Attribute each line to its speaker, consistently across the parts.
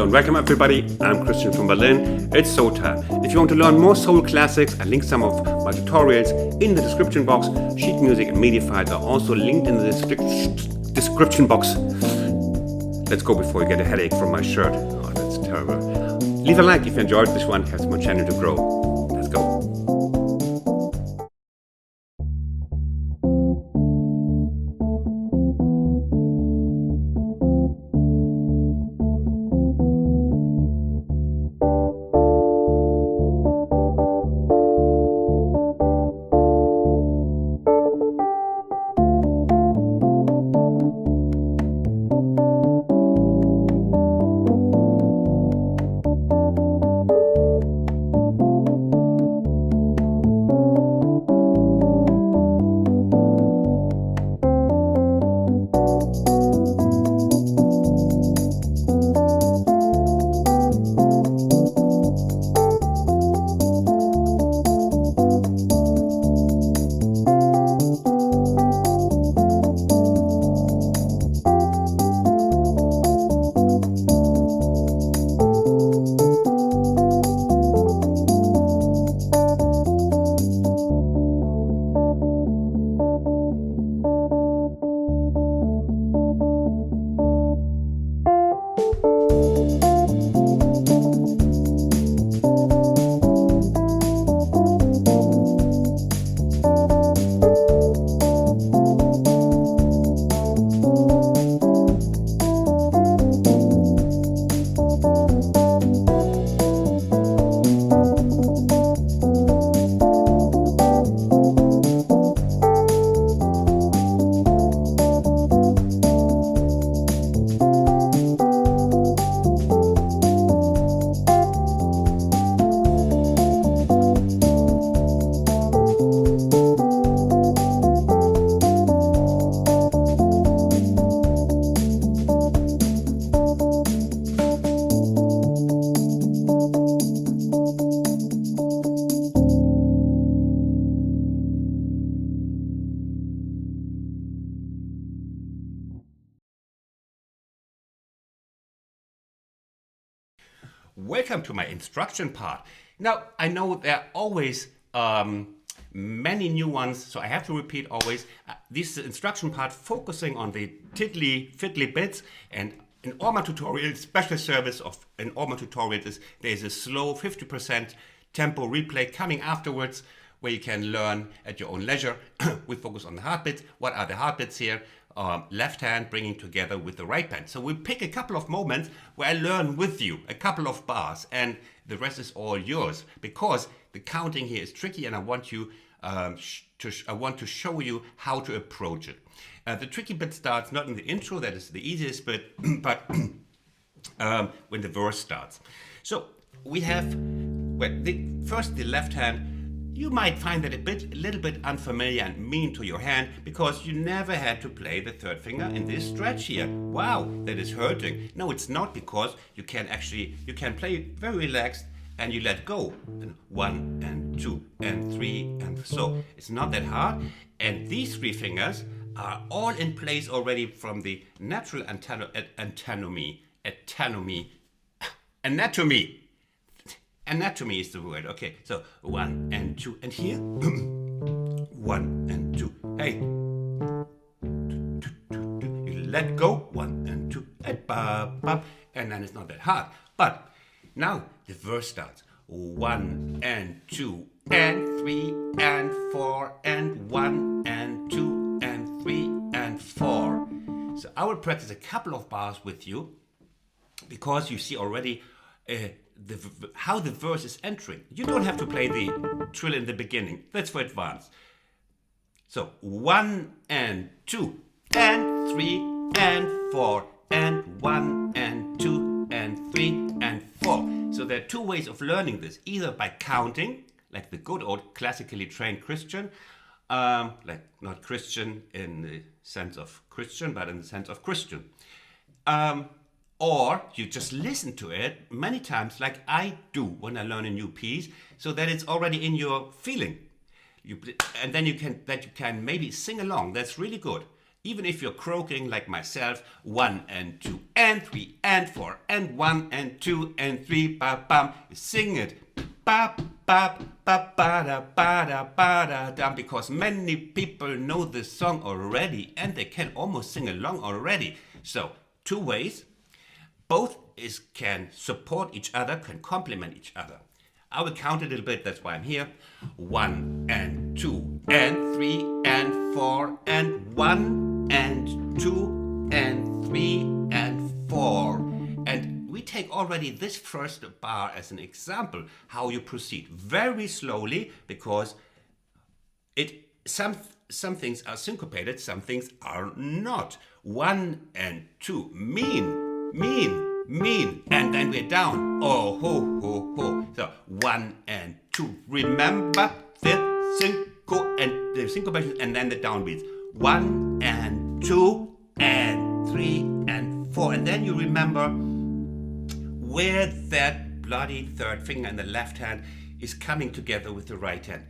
Speaker 1: Hello and welcome everybody, I'm Christian from Berlin. It's soul time. If you want to learn more soul classics, I link some of my tutorials in the description box. Sheet music and MIDI files are also linked in the description box. Let's go before you get a headache from my shirt. Oh, that's terrible. Leave a like if you enjoyed this one, helps my channel to grow. Let's go. Welcome to my instruction part. Now, I know there are always many new ones, so I have to repeat always. This is the instruction part focusing on the fiddly bits, and in all my tutorials, special service in all my tutorials there's a slow 50% tempo replay coming afterwards where you can learn at your own leisure. We focus on the hard bits. What are the hard bits here? Left hand bringing together with the right hand. So we pick a couple of moments where I learn with you, a couple of bars, and the rest is all yours, because the counting here is tricky, and I want you I want to show you how to approach it. The tricky bit starts not in the intro, that is the easiest bit, but when the verse starts. So we have first the left hand. You might find that a little bit unfamiliar and mean to your hand because you never had to play the third finger in this stretch here. Wow, that is hurting. No, it's not, because you can play very relaxed and you let go. And 1 and 2 and 3 and so. It's not that hard. And these three fingers are all in place already from the natural anatomy. Anatomy is the word. Okay, so 1 and 2, and here 1 and 2. Hey, you let go, 1 and 2, and then it's not that hard. But now the verse starts 1 and 2 and 3 and 4 and 1 and 2 and 3 and 4. So I will practice a couple of bars with you, because you see already how the verse is entering. You don't have to play the trill in the beginning. That's for advanced. So 1 and 2 and 3 and 4 and 1 and 2 and 3 and 4. So there are two ways of learning this. Either by counting, like the good old classically trained Christian, like not Christian in the sense of Christian, but in the sense of Christian. Or you just listen to it many times, like I do when I learn a new piece, so that it's already in your feeling. And then you can maybe sing along. That's really good. Even if you're croaking like myself, 1 and 2 and 3 and 4 and 1 and 2 and 3, ba bam, you sing it. Ba ba ba ba da ba da ba da dum, because many people know this song already and they can almost sing along already. So 2 ways. Both can support each other, can complement each other. I will count a little bit, that's why I'm here. 1 and 2 and 3 and 4 and 1 and 2 and 3 and 4. And we take already this first bar as an example, how you proceed very slowly, because some things are syncopated, some things are not. 1 and 2, mean, and then we're down. Oh, ho, ho, ho. So 1 and 2. Remember the syncopation and then the downbeats. 1 and 2 and 3 and 4. And then you remember where that bloody third finger in the left hand is coming together with the right hand.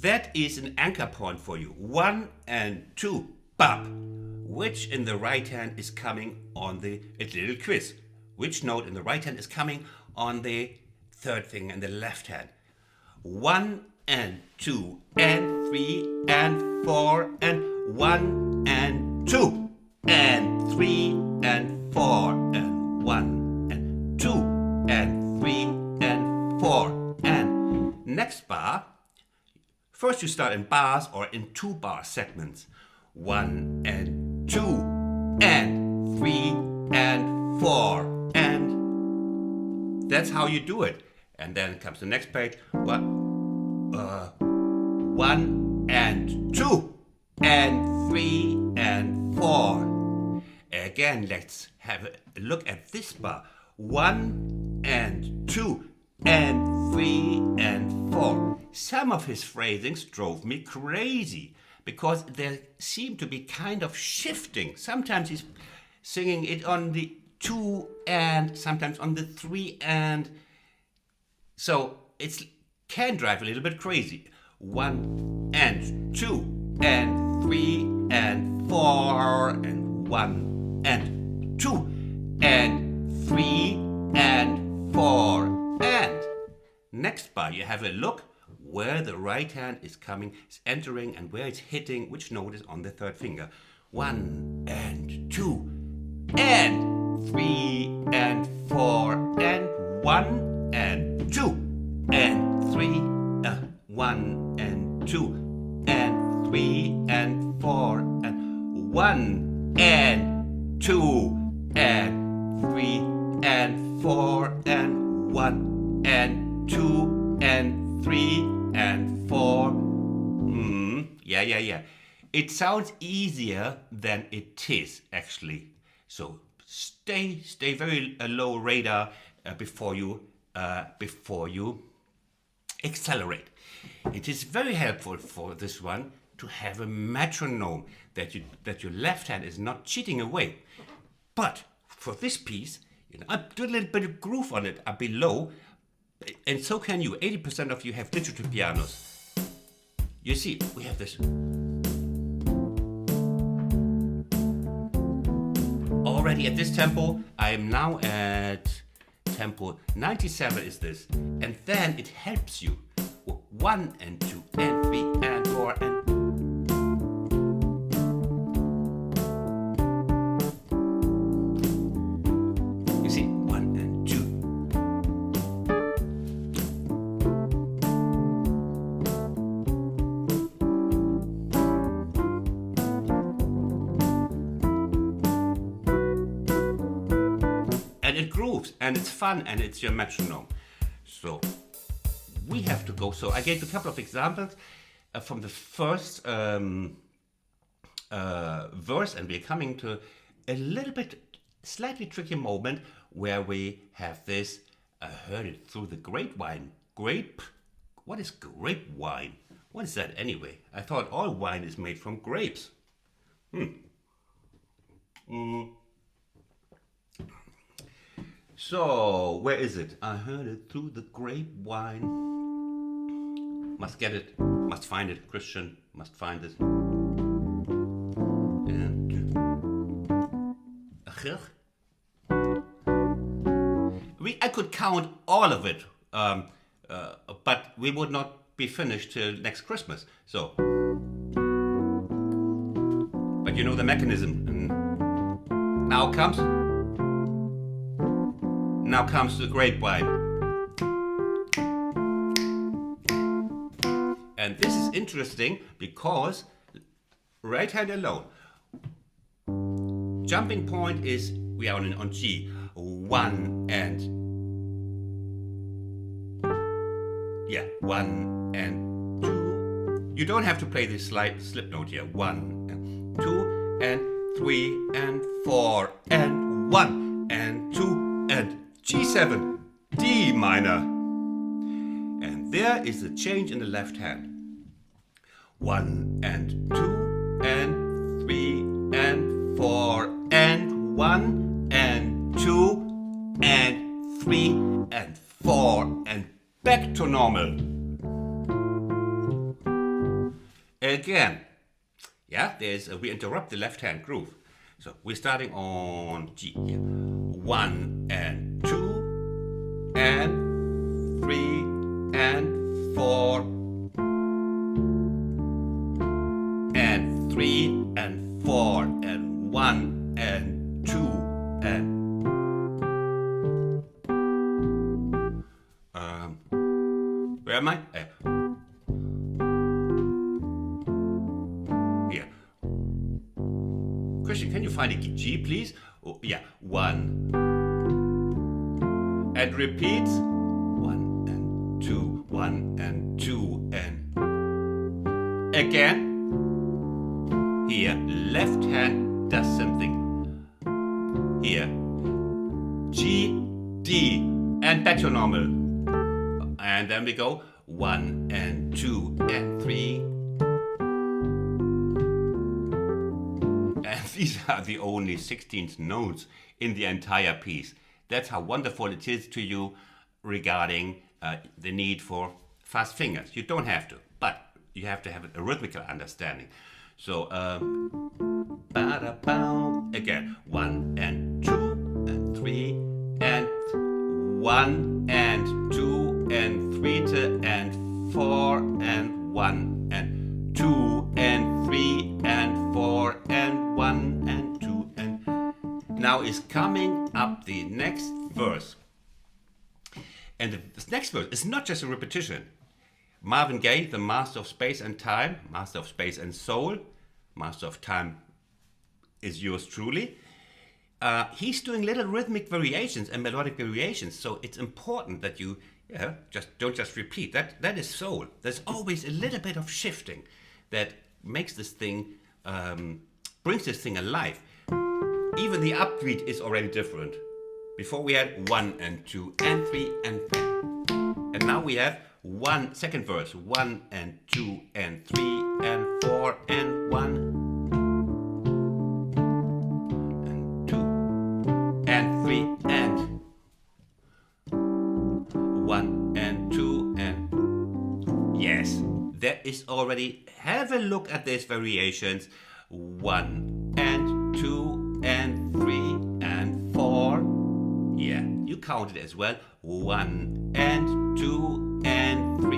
Speaker 1: That is an anchor point for you. 1 and 2, bop. Which in the right hand is coming on the little quiz. Which note in the right hand is coming on the third finger in the left hand. 1 and 2 and 3 and 4 and 1 and 2 and 3 and 4 and 1 and 2 and 3 and 4. And next bar, first you start in bars or in 2-bar segments. 1 and 2 and 3 and 4. And that's how you do it. And then comes the next page. 1 and 2 and 3 and 4. Again, let's have a look at this bar. 1 and 2 and 3 and 4. Some of his phrasings drove me crazy because they seem to be kind of shifting. Sometimes he's singing it on the 2 and, sometimes on the 3 and. So it can drive a little bit crazy. 1 and 2 and 3 and 4 and 1 and 2 and 3 and 4 and. Next bar, you have a look where the right hand is coming, is entering, and where it's hitting, which note is on the third finger. 1 and 2 and 3 and 4 and 1 and 2 and 3, 1 and 2 and 3 and 4 and 1 and 2 and 3 and 4 and 1 and 2 and 3 and 4. Yeah. It sounds easier than it is actually. So stay very low radar before you accelerate. It is very helpful for this one to have a metronome that your left hand is not cheating away. But for this piece, I do a little bit of groove on it below, and so can you. 80% of you have digital pianos. You see, we have this. Already at this tempo, I am now at tempo 97 is this. And then it helps you. 1 and 2 and 3 and 4 and. You see, 1 and 2. And it grooves, and it's fun, and it's your metronome. So we have to go. So I gave a couple of examples from the first verse, and we're coming to a little bit slightly tricky moment where we have this. I heard it through the grapevine. What is grapevine? What is that anyway? I thought all wine is made from grapes. So, where is it? I heard it through the grapevine. Must get it. Must find it. Christian must find it. And I could count all of it, but we would not be finished till next Christmas. So, but you know the mechanism. Now comes the grapevine. And this is interesting because right hand alone. Jumping point is, we are on G. 1 and 2. You don't have to play this slip note here. 1 and 2 and 3 and 4 and 1 and 2 and G7, D minor. And there is the change in the left hand. 1 and 2 and 3 and 4 and 1 and 2 and 3 and 4 and back to normal. Again. Yeah, we interrupt the left hand groove. So we're starting on G here. 1 and 2 and 3 and 4 and 3 and 4 and 1 and 2 and where am I? Here. Christian, can you find a G, please? Oh, yeah, 1 and repeat. 1 and 2, 1 and 2 and again. Here, left hand does something. Here, G, D, and back to normal. And then we go 1 and 2 and 3. And these are the only 16th notes in the entire piece. That's how wonderful it is to you regarding the need for fast fingers. You don't have to, but you have to have a rhythmical understanding. So, again, 1 and 2 and 3 and 1 and 2 and 3 and 4 and 1 and 2 and 3 and 4 and 1 and 2 and now is coming up the next verse. And this next verse is not just a repetition. Marvin Gaye, the master of space and time, master of space and soul, master of time is yours truly. He's doing little rhythmic variations and melodic variations, so it's important that you don't just repeat. That is soul. There's always a little bit of shifting that makes this thing, brings this thing alive. Even the upbeat is already different. Before we had 1 and 2 and 3 and 4. And now we have second verse, 1 and 2 and 3 and 4 and 1 and 2 and 3 and 1 and 2 and yes, there is already, have a look at these variations, 1 and 2 and 3 and 4. Yeah, you count it as well. 1 and 2 and 3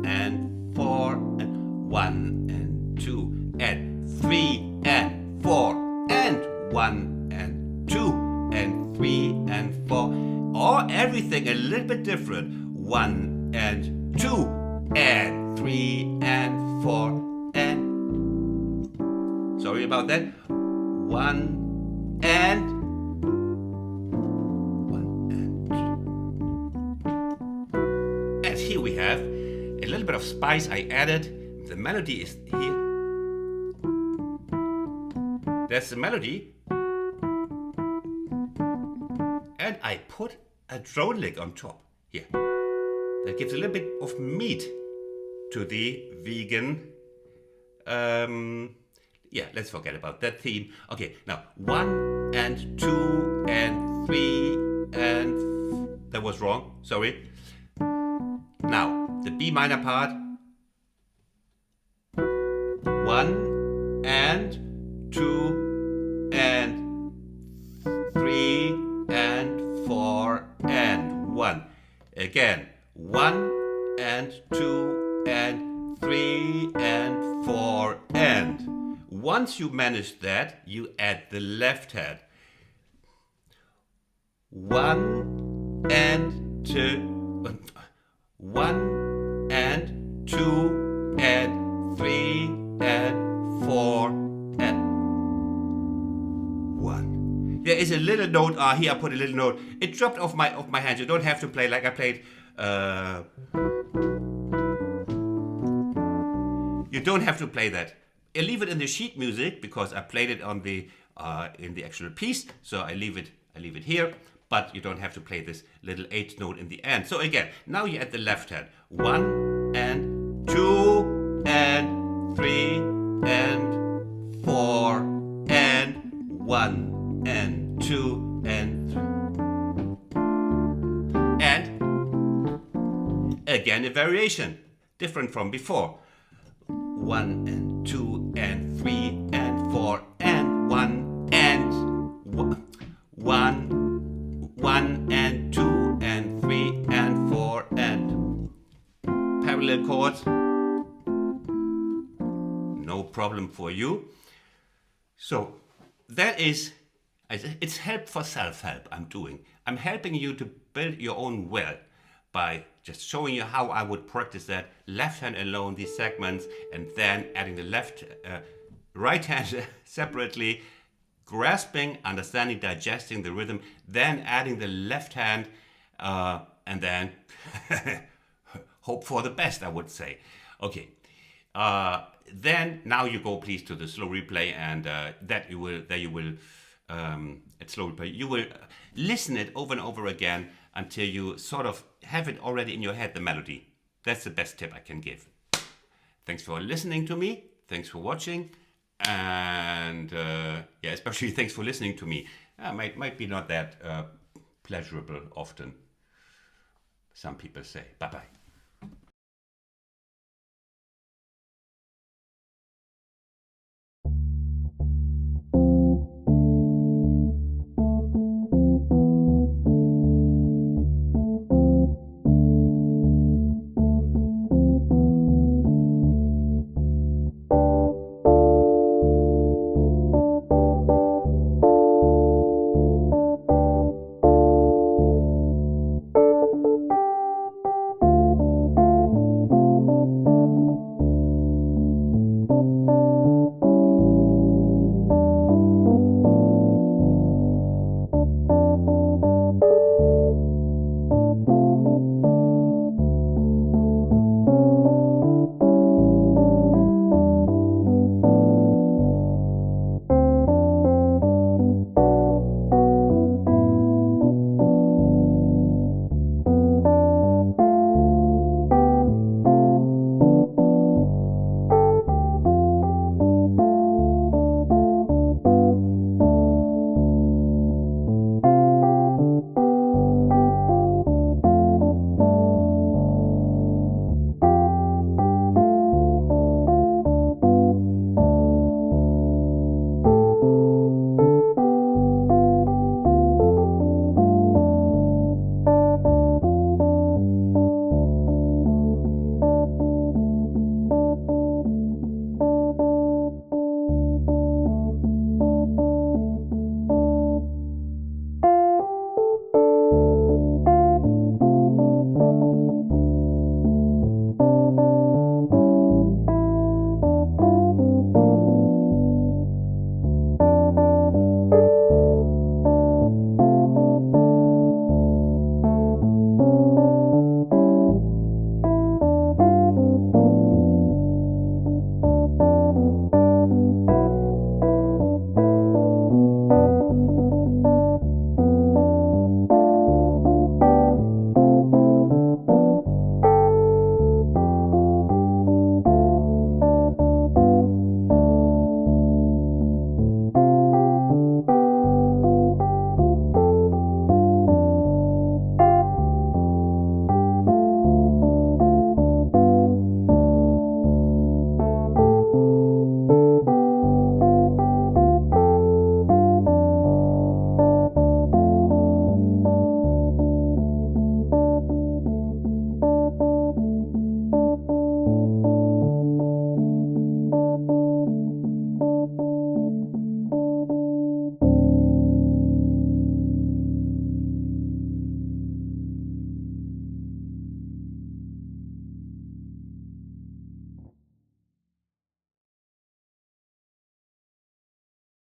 Speaker 1: and 4 and 1 and 2 and 3 and 4 and 1 and 2 and 3 and 4. Or everything a little bit different. 1 and 2 and 3 and 4 and sorry about that. 1 and here we have a little bit of spice I added. The melody is here. That's the melody. And I put a drone lick on top here. That gives a little bit of meat to the vegan. Let's forget about that theme. Okay, now 1 and 2 and 3 and that was wrong, sorry. Now, the B minor part. 1 and 2 and 3 and 4 and 1. Again, 1 and 2 and 3 and 4 and. Once you manage that, you add the left hand. 1 and 2, 1 and 2 and 3 and 4 and 1. There is a little note. Here I put a little note. It dropped off my hand. You don't have to play like I played. You don't have to play that. I leave it in the sheet music because I played it on the in the actual piece. So I leave it here. But you don't have to play this little 8th note in the end. So again, now you add the left hand. 1 and 2 and 3 and 4 and 1 and 2 and 3. And again a variation, different from before. 1 and 2 and 3 and 4 and 1 and 1. 1 and 2 and 3 and 4 and parallel chords. No problem for you. So that is, it's help for self-help I'm doing. I'm helping you to build your own will by just showing you how I would practice that left hand alone, these segments, and then adding the right hand separately, grasping, understanding, digesting the rhythm, then adding the left hand, and then hope for the best, I would say. Okay. Then now you go please to the slow replay, and at slow replay you will listen it over and over again until you sort of have it already in your head, the melody. That's the best tip I can give. Thanks for listening to me. Thanks for watching. And especially thanks for listening to me. Might be not that pleasurable often, some people say. Bye-bye.